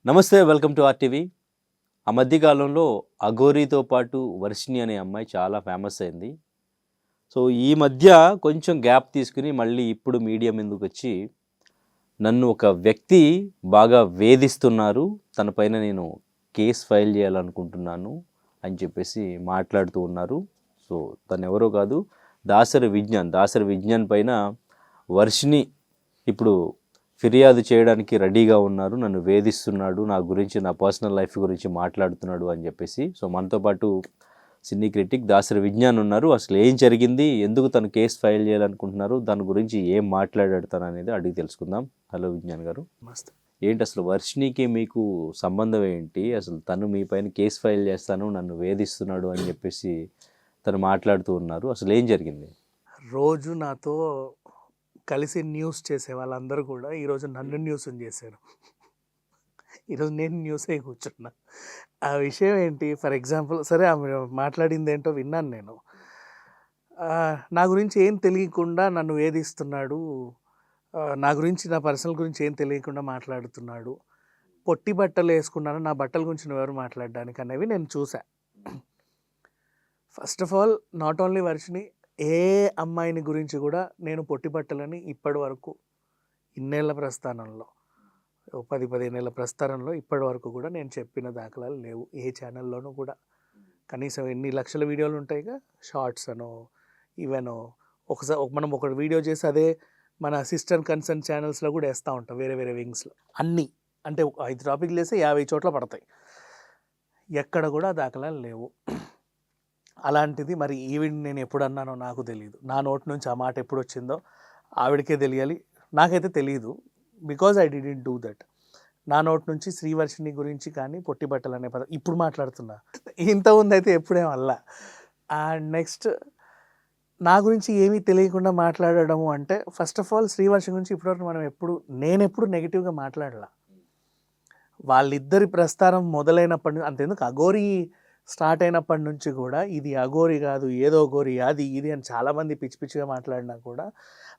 నమస్తే, welcome to RTV. ఆ మధ్యకాలంలో అఘోరీతో పాటు వర్షిణి అనే అమ్మాయి చాలా ఫేమస్ అయింది. సో ఈ మధ్య కొంచెం గ్యాప్ తీసుకుని మళ్ళీ ఇప్పుడు మీడియా ముందుకు వచ్చి నన్ను ఒక వ్యక్తి బాగా వేధిస్తున్నారు, తన పైన నేను కేస్ ఫైల్ చేయాలనుకుంటున్నాను అని చెప్పేసి మాట్లాడుతూ ఉన్నారు. సో తను ఎవరో కాదు, దాసరి విజ్ఞాన్ పైన వర్షిణి ఇప్పుడు ఫిర్యాదు చేయడానికి రెడీగా ఉన్నారు. నన్ను వేధిస్తున్నాడు, నా గురించి, నా పర్సనల్ లైఫ్ గురించి మాట్లాడుతున్నాడు అని చెప్పేసి. సో మనతో పాటు సినీ క్రిటిక్ దాసరి విజ్ఞాన్ ఉన్నారు. అసలు ఏం జరిగింది, ఎందుకు తను కేసు ఫైల్ చేయాలనుకుంటున్నారు, దాని గురించి ఏం మాట్లాడాడు తను అనేది అడిగి తెలుసుకుందాం. హలో విజ్ఞాన్ గారు. మస్తు. ఏంటి అసలు వర్షిణికి మీకు సంబంధం ఏంటి? అసలు తను మీ పైన కేసు ఫైల్ చేస్తాను, నన్ను వేధిస్తున్నాడు అని చెప్పేసి తను మాట్లాడుతూ ఉన్నారు. అసలు ఏం జరిగింది? రోజు నాతో కలిసి న్యూస్ చేసే వాళ్ళందరూ కూడా ఈరోజు నన్ను న్యూస్ చేశారు. ఈరోజు నేను న్యూస్ అయి కూర్చున్నా. ఆ విషయం ఏంటి, ఫర్ ఎగ్జాంపుల్, సరే ఆమె మాట్లాడింది ఏంటో విన్నాను నేను. నా గురించి ఏం తెలియకుండా నన్ను వేధిస్తున్నాడు, నా గురించి, నా పర్సనల్ గురించి ఏం తెలియకుండా మాట్లాడుతున్నాడు, పొట్టి బట్టలు వేసుకున్నాను, నా బట్టల గురించి నువ్వెవరు మాట్లాడడానికి అనేవి నేను చూసా. First of all, not only Varshini, ఏ అమ్మాయిని గురించి కూడా నేను పొట్టి బట్టలని ఇప్పటి వరకు, ఇన్నేళ్ల ప్రస్థానంలో, 10-15 ఏళ్ళ ప్రస్థానంలో ఇప్పటి వరకు కూడా నేను చెప్పిన దాఖలాలు లేవు ఏ ఛానల్లోనూ కూడా. కనీసం ఎన్ని లక్షల వీడియోలు ఉంటాయిగా, షార్ట్స్ అనో ఇవనో. ఒకసారి మనం ఒక వీడియో చేసి అదే మన సిస్టర్ కన్సర్న్ ఛానల్స్లో కూడా వేస్తూ ఉంటాం, వేరే వేరే వింగ్స్లో. అన్నీ అంటే 5 టాపిక్లు వేస్తే 50 చోట్ల పడతాయి. ఎక్కడ కూడా దాఖలాలు లేవు. అలాంటిది మరి ఈవిడ నేను ఎప్పుడు అన్నానో నాకు తెలియదు. నా నోటి నుంచి ఆ మాట ఎప్పుడు వచ్చిందో ఆవిడకే తెలియాలి, నాకైతే తెలియదు. Because I didn't do that. నా నోటి నుంచి శ్రీవర్షిణి గురించి కానీ పొట్టి బట్టలు అనే పదం ఇప్పుడు మాట్లాడుతున్నా, ఇంత ఉందైతే ఎప్పుడేం అల్లా. అండ్ నెక్స్ట్, నా గురించి ఏమీ తెలియకుండా మాట్లాడడము అంటే, ఫస్ట్ ఆఫ్ ఆల్ శ్రీవర్షిణి గురించి ఇప్పటివరకు నేను ఎప్పుడు నెగిటివ్గా మాట్లాడలా. వాళ్ళిద్దరి ప్రస్థానం మొదలైనప్పటి నుంచి, అంతెందుకు అఘోరీ స్టార్ట్ అయినప్పటి నుంచి కూడా ఇది అఘోరి కాదు, ఏదో గోరి, అది ఇది అని చాలామంది పిచ్చి పిచ్చిగా మాట్లాడినా కూడా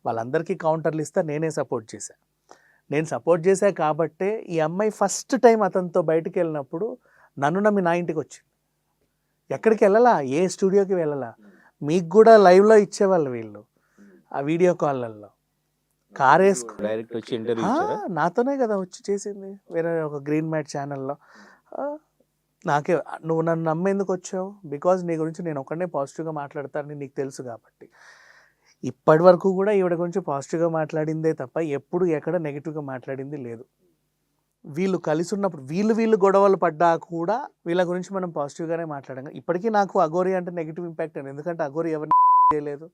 వాళ్ళందరికీ కౌంటర్లు ఇస్తా నేనే సపోర్ట్ చేశాను. నేను సపోర్ట్ చేశా కాబట్టే ఈ అమ్మాయి ఫస్ట్ టైం అతనితో బయటికి వెళ్ళినప్పుడు నన్ను నమ్మి నా ఇంటికి వచ్చింది. ఎక్కడికి వెళ్ళలా, ఏ స్టూడియోకి వెళ్ళలా. మీకు కూడా లైవ్లో ఇచ్చేవాళ్ళు వీళ్ళు, ఆ వీడియో కాళ్ళల్లో. కార్ డైరెక్ట్ వచ్చి ఇంటర్వ్యూ నాతోనే కదా వచ్చి చేసింది, వేరే ఒక గ్రీన్ మ్యాట్ ఛానల్లో. నాకే, నువ్వు నన్ను నమ్మేందుకు వచ్చావు? బికాజ్ నీ గురించి నేను ఒకనే పాజిటివ్గా మాట్లాడతానని నీకు తెలుసు కాబట్టి. ఇప్పటి వరకు కూడా ఈవిడ గురించి పాజిటివ్గా మాట్లాడిందే తప్ప ఎప్పుడు ఎక్కడ నెగిటివ్గా మాట్లాడింది లేదు. వీళ్ళు కలిసి ఉన్నప్పుడు వీళ్ళు గొడవలు పడ్డా కూడా వీళ్ళ గురించి మనం పాజిటివ్గానే మాట్లాడాం. ఇప్పటికీ నాకు అఘోరి అంటే నెగిటివ్ ఇంపాక్ట్ అని, ఎందుకంటే అఘోరి ఎవరిని చేయలేదు,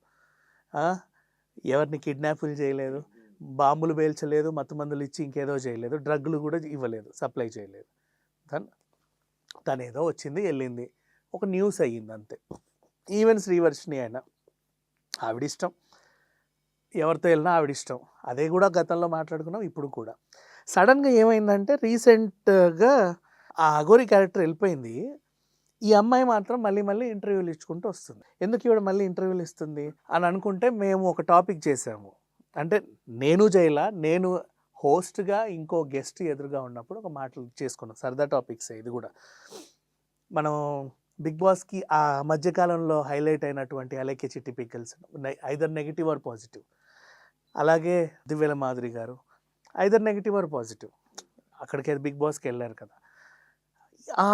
ఎవరిని కిడ్నాపులు చేయలేదు, బాంబులు పేల్చలేదు, మత్తు మందులు ఇచ్చి ఇంకేదో చేయలేదు, డ్రగ్లు కూడా ఇవ్వలేదు, సప్లై చేయలేదు. తను ఏదో వచ్చింది వెళ్ళింది, ఒక న్యూస్ అయ్యింది అంతే. ఈవెన్ శ్రీవర్షిణి అయినా ఆవిడిష్టం, ఎవరితో వెళ్ళినా ఆవిడిష్టం. అదే కూడా గతంలో మాట్లాడుకున్నాం, ఇప్పుడు కూడా. సడన్గా ఏమైందంటే, రీసెంట్గా ఆ అఘోరి క్యారెక్టర్ వెళ్ళిపోయింది. ఈ అమ్మాయి మాత్రం మళ్ళీ ఇంటర్వ్యూలు ఇచ్చుకుంటూ వస్తుంది. ఎందుకు ఈవిడ మళ్ళీ ఇంటర్వ్యూలు ఇస్తుంది అని అనుకుంటే, మేము ఒక టాపిక్ చేసాము. అంటే నేను జైలా, నేను హోస్ట్గా ఇంకో గెస్ట్ ఎదురుగా ఉన్నప్పుడు ఒక మాటలు చేసుకున్నాం, సరదా టాపిక్స్. ఇది కూడా మనం బిగ్ బాస్కి ఆ మధ్యకాలంలో హైలైట్ అయినటువంటి Alekhya Chitti pickles, either negative or positive. అలాగే దివ్యల మాధురి గారు, ఐదర్ నెగిటివ్ ఆర్ పాజిటివ్. అక్కడికి బిగ్ బాస్కి వెళ్ళారు కదా. ఆ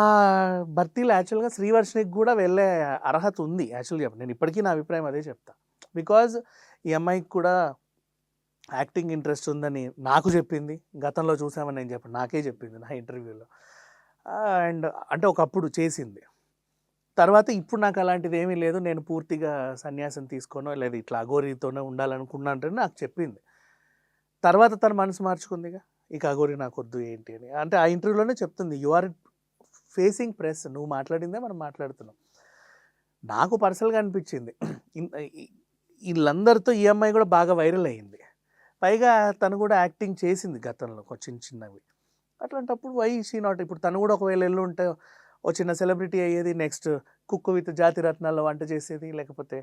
భర్తీలో యాక్చువల్గా శ్రీవర్షిణికి కూడా వెళ్ళే అర్హత ఉంది. యాక్చువల్గా నేను ఇప్పటికీ నా అభిప్రాయం అదే చెప్తా. బికాజ్ ఈ అమ్మాయికి కూడా యాక్టింగ్ ఇంట్రెస్ట్ ఉందని నాకు చెప్పింది, గతంలో చూసామని నేను చెప్పాను, నాకే చెప్పింది నా ఇంటర్వ్యూలో. అండ్ అంటే ఒకప్పుడు చేసింది. తర్వాత ఇప్పుడు నాకు అలాంటిది ఏమీ లేదు, నేను పూర్తిగా సన్యాసం తీసుకోనో లేదా ఇట్లా అఘోరితోనే ఉండాలనుకున్నా అంటే నాకు చెప్పింది. తర్వాత తన మనసు మార్చుకుందిగా, ఇక అఘోరి నాకు వద్దు ఏంటి అని. అంటే ఆ ఇంటర్వ్యూలోనే చెప్తుంది, యు ఆర్ ఫేసింగ్ ప్రెస్, నువ్వు మాట్లాడిందే మనం మాట్లాడుతున్నాం. నాకు పర్సనల్గా అనిపించింది, వీళ్ళందరితో ఈ అమ్మాయి కూడా బాగా వైరల్ అయ్యింది. పైగా తను కూడా యాక్టింగ్ చేసింది గతంలో కొంచెం చిన్నవి. అట్లాంటప్పుడు వై షీ నాట్? ఇప్పుడు తను కూడా ఒకవేళ వెళ్ళి ఉంటే ఓ చిన్న సెలబ్రిటీ అయ్యేది, నెక్స్ట్ కుక్ విత్ జాతి రత్నాల్లో వంట చేసేది, లేకపోతే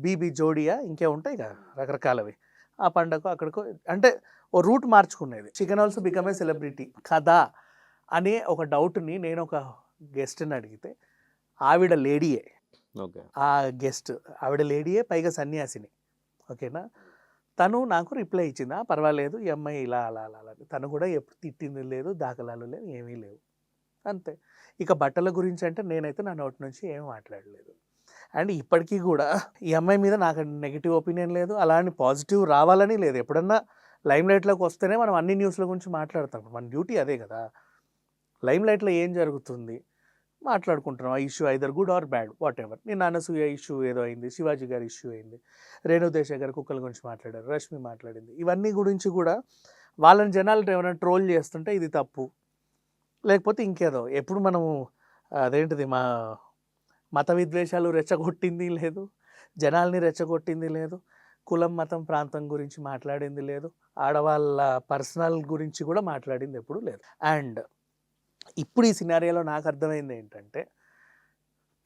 బీబీ జోడియా ఇంకే ఉంటాయి కదా రకరకాలవి, ఆ పండగకు అక్కడికో అంటే ఓ రూట్ మార్చుకునేది. Chicken also become a celebrity కదా అనే ఒక డౌట్‌ని నేను ఒక గెస్ట్‌ని అడిగితే ఆవిడ లేడీయే. ఓకే. ఆ గెస్ట్ ఆవిడ లేడీయే, పైగా సన్యాసిని. ఓకేనా. తను నాకు రిప్లై ఇచ్చింది. పర్వాలేదు ఈ అమ్మాయి ఇలా అలా అలా అలా అని. తను కూడా ఎప్పుడు తిట్టింది లేదు, దాఖలాలు లేవు, ఏమీ లేవు. అంతే. ఇక బట్టల గురించి అంటే నేనైతే నా నోటి నుంచి ఏమి మాట్లాడలేదు. అండ్ ఇప్పటికీ కూడా ఈ అమ్మాయి మీద నాకు నెగిటివ్ ఒపీనియన్ లేదు. అలా అని పాజిటివ్ రావాలని లేదు. ఎప్పుడన్నా లైమ్‌లైట్‌లోకి వస్తేనే మనం అన్ని న్యూస్‌ల గురించి మాట్లాడతాం. మన డ్యూటీ అదే కదా! లైమ్‌లైట్‌లో ఏం జరుగుతుంది మాట్లాడుకుంటున్నాం. ఆ issue either good or bad whatever. నిన్న అనసూయ ఇష్యూ ఏదో అయింది, శివాజీ గారి ఇష్యూ అయింది, రేణుదేశాయ్ గారు కుక్కల గురించి మాట్లాడారు, రష్మి మాట్లాడింది. ఇవన్నీ గురించి కూడా వాళ్ళని జనాలు ఎవరైనా ట్రోల్ చేస్తుంటే ఇది తప్పు, లేకపోతే ఇంకేదో. ఎప్పుడు మనము అదేంటిది మత విద్వేషాలు రెచ్చగొట్టింది లేదు, జనాల్ని రెచ్చగొట్టింది లేదు, కులం మతం ప్రాంతం గురించి మాట్లాడింది లేదు, ఆడవాళ్ళ పర్సనల్ గురించి కూడా మాట్లాడింది ఎప్పుడు లేదు. అండ్ ఇప్పుడు ఈ సినారియోలో నాకు అర్థమైంది ఏంటంటే,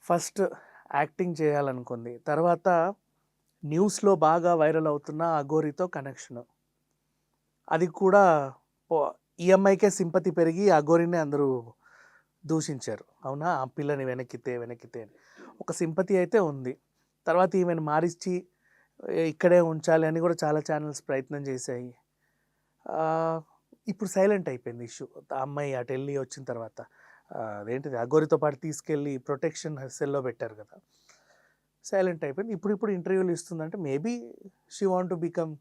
ఫస్ట్ యాక్టింగ్ చేయాలనుకుంది, తర్వాత న్యూస్లో బాగా వైరల్ అవుతున్న అఘోరితో కనెక్షన్, అది కూడా ఈఎంఐకే సింపతి పెరిగి అఘోరిని అందరూ దూషించారు. అవునా, ఆ పిల్లని వెనక్కితే వెనక్కితే అని ఒక సింపతి అయితే ఉంది. తర్వాత ఈమెను మారిచ్చి ఇక్కడే ఉంచాలి అని కూడా చాలా ఛానల్స్ ప్రయత్నం చేశాయి. ఇప్పుడు సైలెంట్ అయిపోయింది ఇష్యూ. ఆ అమ్మాయి అటు వెళ్ళి వచ్చిన తర్వాత అదేంటిది అఘోరితో పాటు తీసుకెళ్ళి ప్రొటెక్షన్ సెల్లో పెట్టారు కదా, సైలెంట్ అయిపోయింది. ఇప్పుడు ఇంటర్వ్యూలు ఇస్తుందంటే maybe she want to become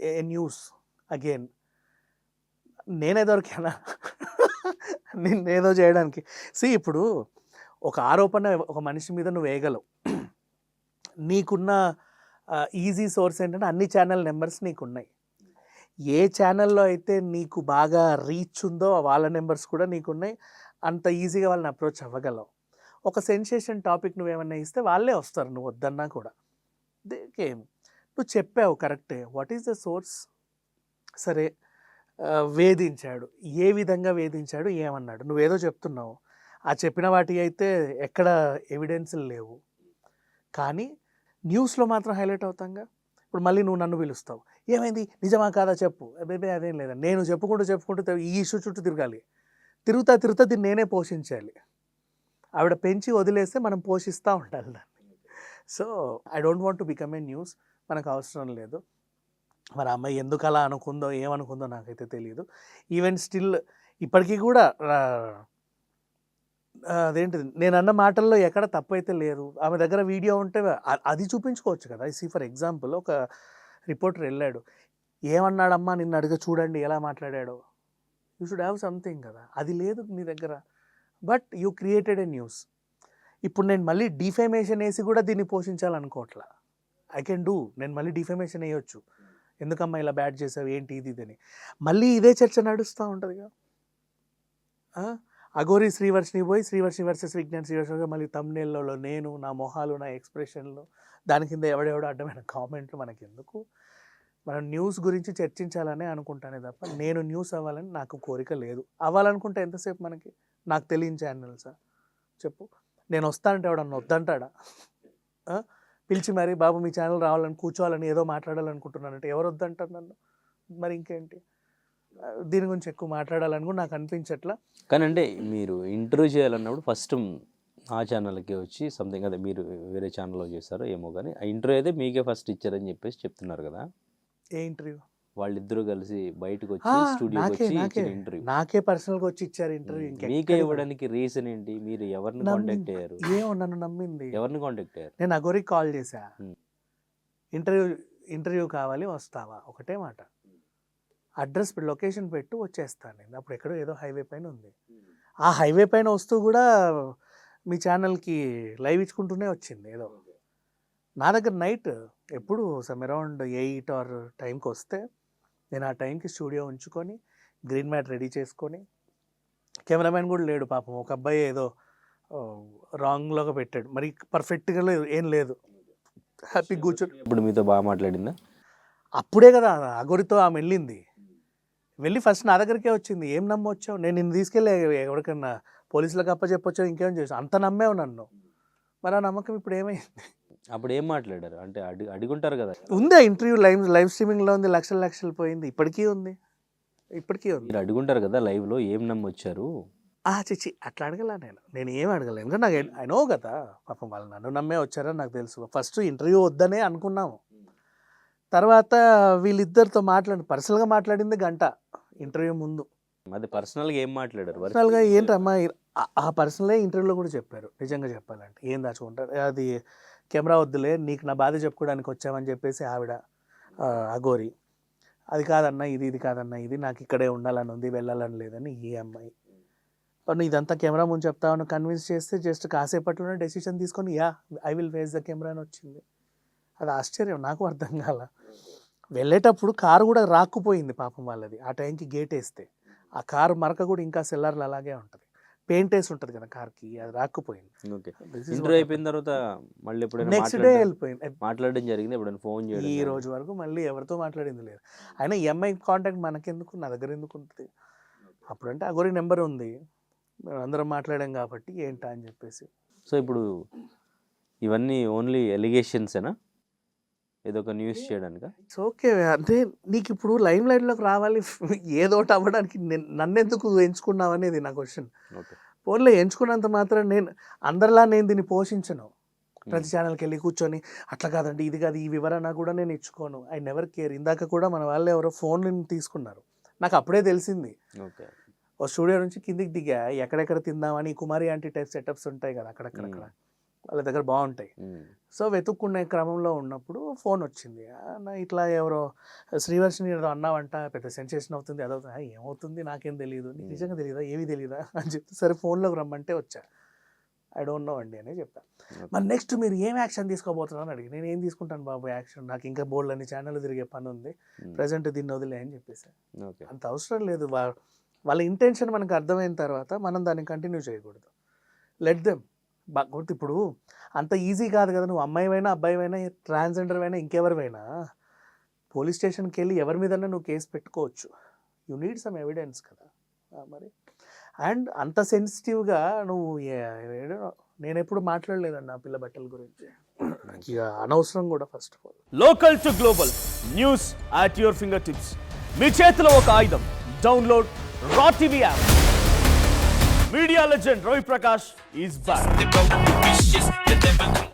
a news again. నేనే దొరికానా నిన్నేదో చేయడానికి? ఇప్పుడు ఒక ఆరోపణ ఒక మనిషి మీద నువ్వు వేయగలవు. నీకున్న ఈజీ సోర్స్ ఏంటంటే అన్ని ఛానల్ నెంబర్స్ నీకున్నాయి. ఏ ఛానల్లో అయితే నీకు బాగా రీచ్ ఉందో వాళ్ళ నెంబర్స్ కూడా నీకున్నాయి. అంత ఈజీగా వాళ్ళని అప్రోచ్ అవ్వగలవు. ఒక సెన్సేషన్ టాపిక్ నువ్వేమన్నా ఇస్తే వాళ్ళే వస్తారు, నువ్వు వద్దన్నా కూడా. దేకేం నువ్వు చెప్పావు కరెక్టే, వాట్ ఈస్ ద సోర్స్? సరే, వేధించాడు, ఏ విధంగా వేధించాడు, ఏమన్నాడు? నువ్వేదో చెప్తున్నావు, ఆ చెప్పిన వాటి అయితే ఎక్కడ ఎవిడెన్స్లు లేవు, కానీ న్యూస్లో మాత్రం హైలైట్ అవుతాంగా. ఇప్పుడు మళ్ళీ నువ్వు నన్ను పిలుస్తావు, ఏమైంది నిజమా కాదా చెప్పు. అదే అదేం లేదా, నేను చెప్పుకుంటూ ఈ ఇష్యూ చుట్టూ తిరగాలి. తిరుగుతా దీన్ని నేనే పోషించాలి. ఆవిడ పెంచి వదిలేస్తే మనం పోషిస్తూ ఉండాలి దాన్ని. So I don't want to become a news, మనకు అవసరం లేదు. మరి అమ్మాయి ఎందుకు అలా అనుకుందో ఏమనుకుందో నాకైతే తెలియదు. ఈవెన్ స్టిల్ ఇప్పటికీ కూడా అదేంటిది నేను అన్న మాటల్లో ఎక్కడ తప్పు అయితే లేదు. ఆమె దగ్గర వీడియో ఉంటే అది చూపించుకోవచ్చు కదా. ఫర్ ఎగ్జాంపుల్ ఒక రిపోర్టర్ వెళ్ళాడు, ఏమన్నాడమ్మా నిన్ను అడిగి చూడండి ఎలా మాట్లాడాడో. యూ షుడ్ హ్యావ్ సంథింగ్ కదా, అది లేదు నీ దగ్గర. But you created a news. ఇప్పుడు నేను మళ్ళీ డిఫేమేషన్ వేసి కూడా దీన్ని పోషించాలనుకోవట్లా. ఐ కెన్ డూ, నేను మళ్ళీ డిఫేమేషన్ వేయొచ్చు, ఎందుకమ్మా ఇలా బ్యాడ్ చేసావు ఏంటి ఇది అని. మళ్ళీ ఇదే చర్చ నడుస్తూ ఉంటుందిగా. అఘోరి శ్రీవర్షిని పోయి శ్రీవర్షి వర్సెస్ విజ్ఞాన్ శ్రీవర్షి, మళ్ళీ తమ్నేల్లో నేను, నా మొహాలు, నా ఎక్స్ప్రెషన్లు, దాని కింద ఎవడెవడో అడ్డమైన కామెంట్లు. మనకి ఎందుకు? మనం న్యూస్ గురించి చర్చించాలనే అనుకుంటానే తప్ప నేను న్యూస్ అవ్వాలని నాకు కోరిక లేదు. అవ్వాలనుకుంటే ఎంతసేపు మనకి, నాకు తెలియని ఛానల్సా చెప్పు. నేను వస్తానంటే ఎవడన్నా వద్దంటాడా? పిలిచి మరి బాబు మీ ఛానల్ రావాలని కూర్చోవాలని ఏదో మాట్లాడాలనుకుంటున్నానంటే ఎవరు వద్దంటారు నన్ను? మరి ఇంకేంటి, దీని గురించి ఎక్కువ మాట్లాడాలని కూడా నాకు అనిపించట్లా. కానీ అంటే మీరు ఇంటర్వ్యూ చేయాలన్నప్పుడు ఫస్ట్ ఆ ఛానల్కి వచ్చి సంథింగ్, అదే మీరు వేరే ఛానల్లో చేస్తారో ఏమో, కానీ ఆ ఇంటర్వ్యూ అయితే మీకే ఫస్ట్ ఇచ్చారని చెప్పేసి చెప్తున్నారు కదా. ఏ ఇంటర్వ్యూ? వాళ్ళిద్దరూ కలిసి బయటకు వచ్చి స్టూడియోకి వచ్చి ఇచ్చిన ఇంటర్వ్యూ. నాకే పర్సనల్గా వచ్చి ఇచ్చారు ఇంటర్వ్యూ. మీకే ఇవ్వడానికి రీజన్ ఏంటి? మీరు ఎవరిని కాంటాక్ట్ అయ్యారు? ఏమో నన్ను నమ్మింది. ఎవరిని కాంటాక్ట్ అయ్యారు? నేను అఘోరికి కాల్ చేశా, ఇంటర్వ్యూ కావాలి వస్తావా, ఒకటే మాట, అడ్రస్ లొకేషన్ పెట్టు వచ్చేస్తాను. నేను అప్పుడు ఎక్కడో ఏదో హైవే పైన ఉంది. ఆ హైవే పైన వస్తూ కూడా మీ ఛానల్కి లైవ్ ఇచ్చుకుంటూనే వచ్చింది ఏదో. నా దగ్గర నైట్ ఎప్పుడు సమ్ అరౌండ్ 8 ఆర్ టైంకి వస్తే నేను ఆ టైంకి స్టూడియో ఉంచుకొని గ్రీన్ మ్యాట్ రెడీ చేసుకొని, కెమెరామ్యాన్ కూడా లేడు పాపం, ఒక అబ్బాయి ఏదో రాంగ్లోగా పెట్టాడు, మరి పర్ఫెక్ట్గా ఏం లేదు, హ్యాపీ కూర్చొని. ఇప్పుడు మీతో బాగా మాట్లాడిందా? అప్పుడే కదా అఘోరితో ఆమె వెళ్ళి ఫస్ట్ నా దగ్గరికే వచ్చింది. ఏం నమ్మొచ్చావు, నేను నిన్ను తీసుకెళ్ళి ఎవరికన్నా పోలీసులకు అప్పచెప్పొచ్చావు, ఇంకేం చేసావు, అంత నమ్మేవు నన్ను. మరి ఆ నమ్మకం ఇప్పుడు ఏమైంది? అప్పుడు ఏం మాట్లాడారు అంటే అడుగుంటారు కదా, ఉంది ఆ ఇంటర్వ్యూ లైవ్ స్ట్రీమింగ్లో ఉంది, లక్షలు పోయింది, ఇప్పటికీ ఉంది. మీరు అడుగుంటారు కదా లైవ్లో ఏం నమ్మొచ్చారు. చిచ్చి అట్లా అడగల నేను ఏం అడగలేదు. ఎందుకంటే నాకు ఐ నో కదా పాపం వాళ్ళు నన్ను నమ్మే వచ్చారని నాకు తెలుసు. ఫస్ట్ ఇంటర్వ్యూ వద్దనే అనుకున్నాము. తర్వాత వీళ్ళిద్దరితో పర్సనల్గా మాట్లాడింది గంట ఇంటర్వ్యూ ముందు. అది పర్సనల్గా ఏం మాట్లాడారు? పర్సనల్గా ఏంటమ్మా ఆ పర్సనలే ఇంటర్వ్యూలో కూడా చెప్పారు. నిజంగా చెప్పాలంటే ఏం దాచుకుంటారు, అది కెమెరా వద్దులే నీకు నా బాధ చెప్పుకోవడానికి వచ్చామని చెప్పేసి ఆవిడ అఘోరి. అది కాదన్నా ఇది కాదన్నా ఇది, నాకు ఇక్కడే ఉండాలని ఉంది, వెళ్ళాలని లేదని ఈ అమ్మాయి. ఇదంతా కెమెరా ముందు చెప్తామని కన్విన్స్ చేస్తే జస్ట్ కాసేపట్లోనే డెసిషన్ తీసుకొని I will face the camera అని వచ్చింది. అది ఆశ్చర్యం, నాకు అర్థం కాల. వెళ్ళేటప్పుడు కారు కూడా రాక్కుపోయింది పాపం వాళ్ళది. ఆ టైంకి గేట్ వేస్తే ఆ కారు మరక కూడా ఇంకా సెల్లార్లు అలాగే ఉంటుంది, పెయింట్ వేసి ఉంటుంది కదా కార్కి, అది రాక్కుపోయింది. ఓకే, ఇంటర్వ్యూ అయిపోయిన తర్వాత మళ్ళీ ఎప్పుడైనా నెక్స్ట్ డే వెళ్ళిపోయింది. మాట్లాడడం జరిగింది ఎప్పుడైనా ఫోన్ చేయడం? ఈ రోజు వరకు మళ్ళీ ఎవరితో మాట్లాడింది లేదు. అయినా ఈఎంఐ కాంటాక్ట్ మనకెందుకు, నా దగ్గర ఎందుకు ఉంటుంది? అప్పుడంటే అగోరి నెంబర్ ఉంది, అందరం మాట్లాడాం కాబట్టి ఏంటా అని చెప్పేసి. సో ఇప్పుడు ఇవన్నీ ఓన్లీ ఎలిగేషన్సేనా, ఏదో ఒక న్యూస్ చేయడానికి? It's okay. అంటే నీకు ఇప్పుడు లైమ్ లైట్లోకి రావాలి, ఏదో ఒకటి అవ్వడానికి నన్నెందుకు ఎంచుకున్నావు అనేది నా క్వశ్చన్. ఓకే, ఫోన్లో ఎంచుకున్నంత మాత్రం అందరిలా నేను దీన్ని పోషించను. ప్రతి ఛానల్కి వెళ్ళి కూర్చొని అట్లా కాదండి ఇది కాదు ఈ వివరణ కూడా నేను ఇచ్చుకోను. I never care. ఇందాక కూడా మన వాళ్ళు ఎవరో ఫోన్ తీసుకున్నారు, నాకు అప్పుడే తెలిసింది. ఓకే, ఓ స్టూడియో నుంచి కిందికి దిగా, ఎక్కడెక్కడ తిందామని కుమారి యాంటీ టైప్ సెటప్స్ ఉంటాయి కదా అక్కడక్కడ, వాళ్ళ దగ్గర బాగుంటాయి. సో వెతుక్కునే క్రమంలో ఉన్నప్పుడు ఫోన్ వచ్చింది. ఇట్లా ఎవరో శ్రీవర్షిని ఏదో అన్నావంట, పెద్ద సెన్సేషన్ అవుతుంది, అదవుతుంది. ఏమవుతుంది నాకేం తెలియదు, నీకు నిజంగా తెలియదా, ఏమీ తెలియదా అని చెప్తే సరే ఫోన్లోకి రమ్మంటే వచ్చా. ఐ డోంట్ నో అండి అని చెప్తా. మరి నెక్స్ట్ మీరు ఏం యాక్షన్ తీసుకోబోతున్నారని అడిగి, నేను ఏం తీసుకుంటాను బాబు యాక్షన్, నాకు ఇంకా బోల్డ్ అన్ని ఛానల్ తిరిగే పని ఉంది, ప్రజెంట్ దీన్ని వదిలే అని చెప్పేసి. అంత అవసరం లేదు. వాళ్ళ ఇంటెన్షన్ మనకు అర్థమైన తర్వాత మనం దాన్ని కంటిన్యూ చేయకూడదు. Let them. ఇప్పుడు అంత ఈజీ కాదు కదా, నువ్వు అమ్మాయివైనా అబ్బాయివైనా ట్రాన్స్జెండర్ అయినా ఇంకెవరివైనా పోలీస్ స్టేషన్కి వెళ్ళి ఎవరి మీదన్నా నువ్వు కేసు పెట్టుకోవచ్చు. యూ నీడ్ సమ్ ఎవిడెన్స్ కదా మరి. అండ్ అంత సెన్సిటివ్గా నువ్వు నేను ఎప్పుడు మాట్లాడలేదండి ఆ పిల్ల బట్టల గురించి, ఇక అనవసరం కూడా. First of all local to global news at your finger tips, మీ చేతిలో ఒక ఆయుధం. Download Raw TV app. Media legend Ravi Prakash is back.